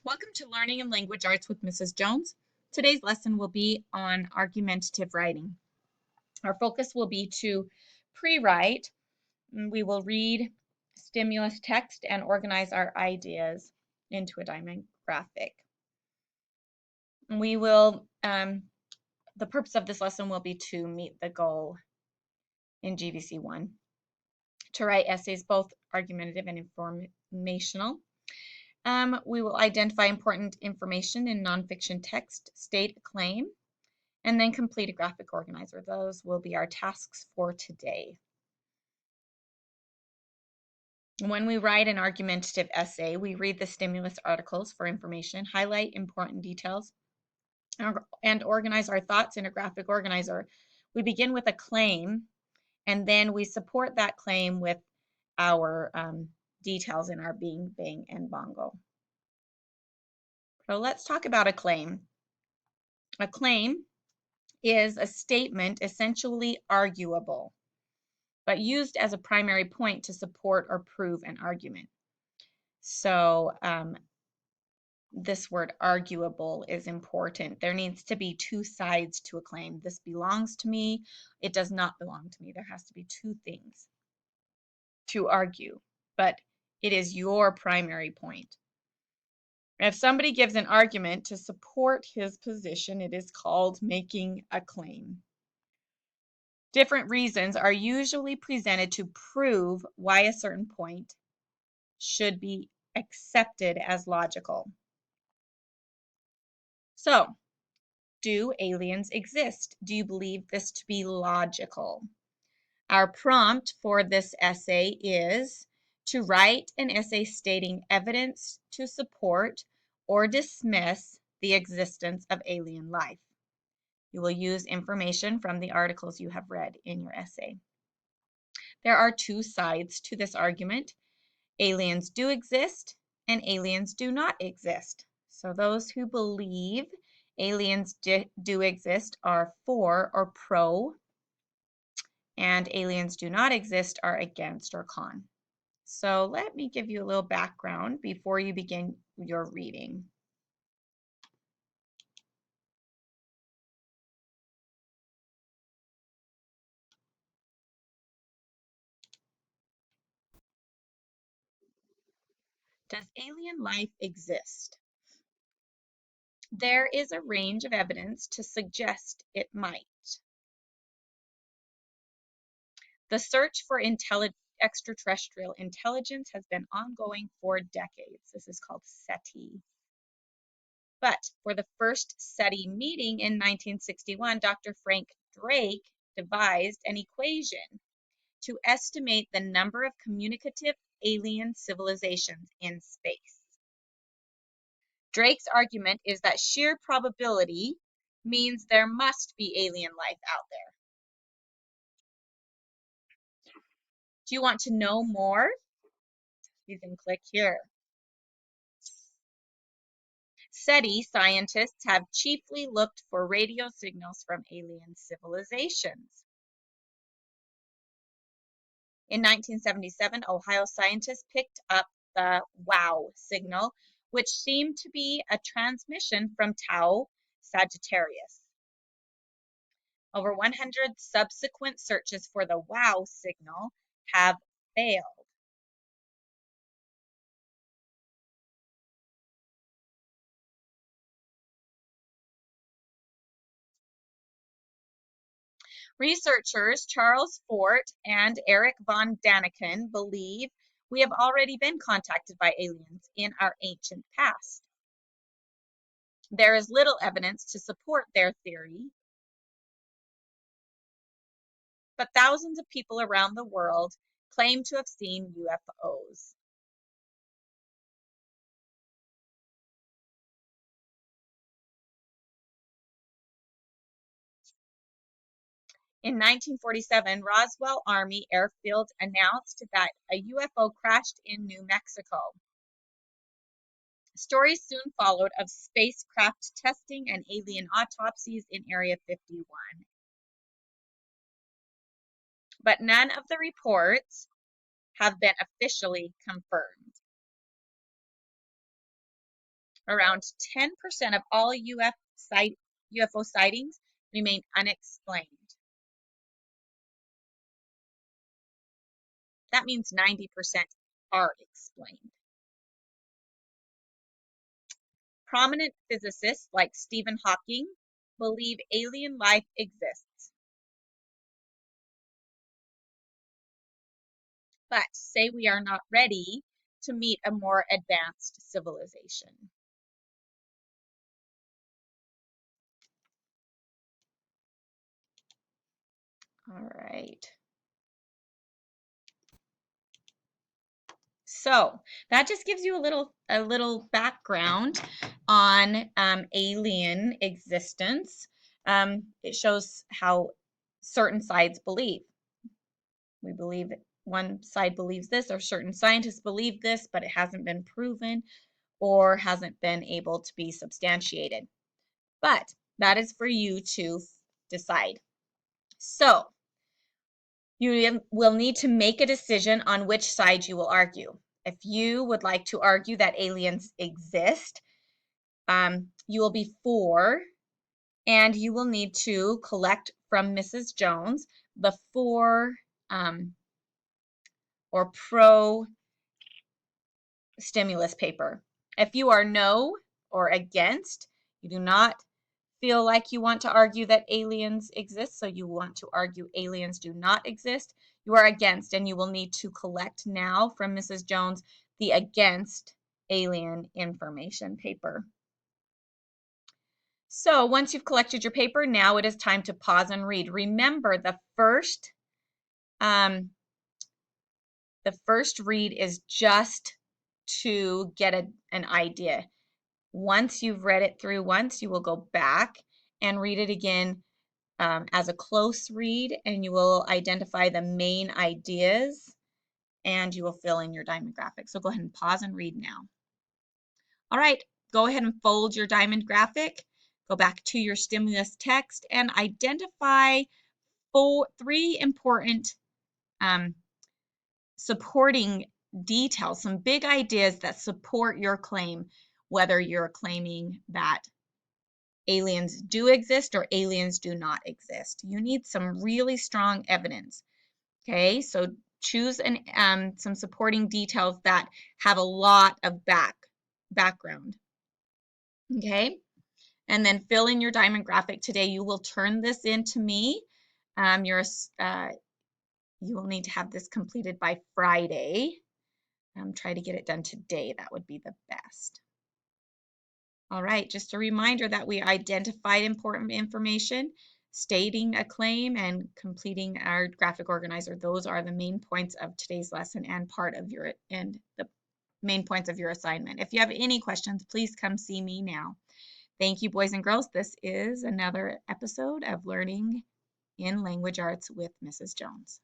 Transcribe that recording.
Welcome to Learning and Language Arts with Mrs. Jones. Today's lesson will be on argumentative writing. Our focus will be to pre-write. We will read stimulus text and organize our ideas into a diamond graphic. The purpose of this lesson will be to meet the goal in GVC 1, to write essays both argumentative and informational. We will identify important information in nonfiction text, state a claim, and then complete a graphic organizer. Those will be our tasks for today. When we write an argumentative essay, we read the stimulus articles for information, highlight important details, and organize our thoughts in a graphic organizer. We begin with a claim, and then we support that claim with our details in our bing, bang, and bongo. So let's talk about a claim. A claim is a statement essentially arguable, but used as a primary point to support or prove an argument. So this word arguable is important. There needs to be two sides to a claim. This belongs to me. It does not belong to me. There has to be two things to argue, but it is your primary point. If somebody gives an argument to support his position, it is called making a claim. Different reasons are usually presented to prove why a certain point should be accepted as logical. So, do aliens exist? Do you believe this to be logical? Our prompt for this essay is to write an essay stating evidence to support or dismiss the existence of alien life. You will use information from the articles you have read in your essay. There are two sides to this argument. Aliens do exist and aliens do not exist. So those who believe aliens do exist are for or pro, and aliens do not exist are against or con. So let me give you a little background before you begin your reading. Does alien life exist? There is a range of evidence to suggest it might. The search for extraterrestrial intelligence has been ongoing for decades. This is called SETI. But for the first SETI meeting in 1961, Dr. Frank Drake devised an equation to estimate the number of communicative alien civilizations in space. Drake's argument is that sheer probability means there must be alien life out there. Do you want to know more? You can click here. SETI scientists have chiefly looked for radio signals from alien civilizations. In 1977, Ohio scientists picked up the WOW signal, which seemed to be a transmission from Tau Sagittarius. Over 100 subsequent searches for the WOW signal have failed. Researchers Charles Fort and Eric von Daniken believe we have already been contacted by aliens in our ancient past. There is little evidence to support their theory, but thousands of people around the world claim to have seen UFOs. In 1947, Roswell Army Airfield announced that a UFO crashed in New Mexico. Stories soon followed of spacecraft testing and alien autopsies in Area 51. But none of the reports have been officially confirmed. Around 10% of all UFO sightings remain unexplained. That means 90% are explained. Prominent physicists like Stephen Hawking believe alien life exists, but say we are not ready to meet a more advanced civilization. All right. So that just gives you a little background on alien existence. It shows how certain sides believe. We believe one side believes this, or certain scientists believe this, but it hasn't been proven or hasn't been able to be substantiated. But that is for you to decide. So you will need to make a decision on which side you will argue. If you would like to argue that aliens exist, you will be for, and you will need to collect from Mrs. Jones the for or pro stimulus paper. If you are no or against, you do not feel like you want to argue that aliens exist, so you want to argue aliens do not exist, you are against, and you will need to collect now from Mrs. Jones the against alien information paper. So once you've collected your paper, now it is time to pause and read. Remember, the first read is just to get an idea. Once you've read it through once, you will go back and read it again as a close read, and you will identify the main ideas, and you will fill in your diamond graphic. So go ahead and pause and read now. All right, go ahead and fold your diamond graphic. Go back to your stimulus text and identify three important supporting details, some big ideas that support your claim, whether you're claiming that aliens do exist or aliens do not exist. You need some really strong evidence. Okay, so choose some supporting details that have a lot of background. Okay, and then fill in your diamond graphic. Today you will turn this in to me. You will need to have this completed by Friday. Try to get it done today. That would be the best. All right, just a reminder that we identified important information, stating a claim, and completing our graphic organizer. Those are the main points of today's lesson and the main points of your assignment. If you have any questions, please come see me now. Thank you, boys and girls. This is another episode of Learning in Language Arts with Mrs. Jones.